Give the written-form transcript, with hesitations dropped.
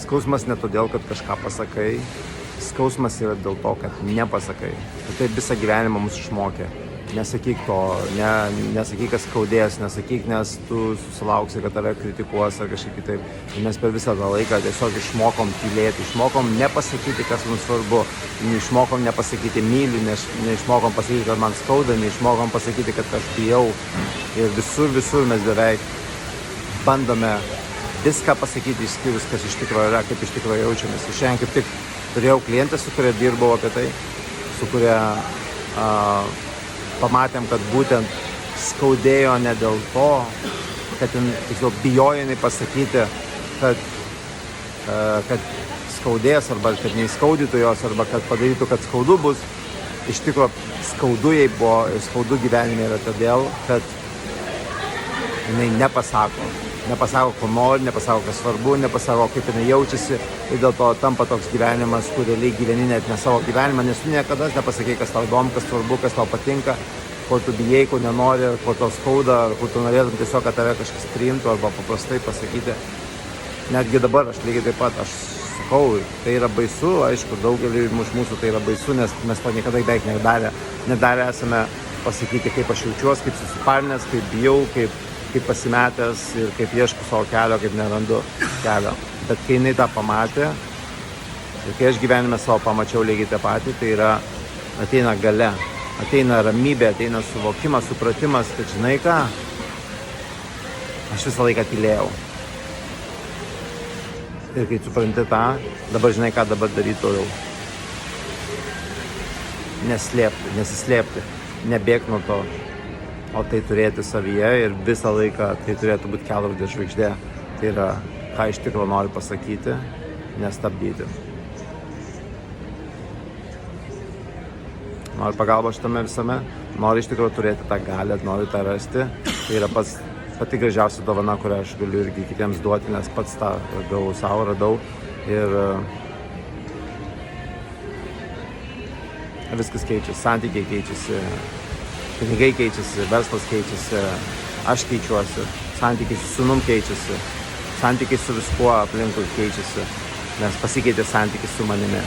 Skausmas ne todėl, kad kažką pasakai, skausmas yra dėl to, kad nepasakai. Ir tai visą gyvenimą mus išmokė. Nesakyk to, nesakyk, kas skaudės, nesakyk, nes tu susilauksi, kad tave kritikuos ar kažkaip kitaip. Ir mes per visą tą laiką tiesiog išmokom tylėti, išmokom nepasakyti, kas mums svarbu, neišmokom nepasakyti myliu, neišmokom pasakyti, kad man skauda, neišmokom pasakyti, kad aš bijau. Ir visur mes beveik bandome viską pasakyti, išskyrus, kas iš tikrųjų yra, kaip iš tikrųjų jaučiamės. Ir šiandien kaip tik turėjau klientę, su kuria dirbau apie tai, su kuria pamatėm, kad būtent skaudėjo ne dėl to, kad tiksliau bijojo jinai pasakyti, kad skaudės arba kad neįskaudytų jos arba kad padarytų, kad skaudu bus. Iš tikrųjų skaudu jai buvo ir skaudu gyvenime yra todėl, kad jinai nepasako, ko nori, nepasako, kas svarbu, nepasako, kaip jinai jaučiasi ir dėl to tampa toks gyvenimas, kur realiai gyveni net ne savo gyvenimą, nes tu niekada nepasakei, kas tau įdomu, kas svarbu, kas tau patinka, ko tu bijai, ko nenori, ko tau skauda, ar kur tu norėtum tiesiog, kad tave kažkas priimtų arba paprastai pasakyti. Netgi dabar aš lygiai taip pat, aš sakau, tai yra baisu, aišku, daugeliui iš mūsų tai yra baisu, nes mes to niekada beveik nedarę esame pasakyti, kaip aš jaučiuosi, kaip susiparinęs, kaip bijau, kaip pasimetęs ir kaip ieškau savo kelio, kaip nerandu kelio. Bet kai jinai tą pamatė ir kai aš gyvenime savo pamačiau lygiai tą patį, tai yra ateina galia, ateina ramybė, ateina suvokimas, supratimas, kad žinai ką, aš visą laiką tylėjau. Ir kai supranti tą, dabar žinai ką dabar daryti toliau. Nesislėpti, nebėgti nuo to. O tai turėti savyje ir visą laiką tai turėtų būti kelrodė žvaigždė. Tai yra, ką iš tikrųjų nori pasakyti, nestabdyti. Nori pagalbą šitame visame, nori iš tikrųjų turėti tą galią, nori tą rasti. Tai yra pati gražiausia dovana, kurią aš galiu irgi kitiems duoti, nes pats tą radau. Ir viskas keičiasi, santykiai keičiasi. Pinigai keičiasi, verslas keičiasi, aš keičiuosi, santykiai su sūnum keičiasi, santykiai su viskuo aplinkui keičiasi, nes pasikeitė santykiai su manimi.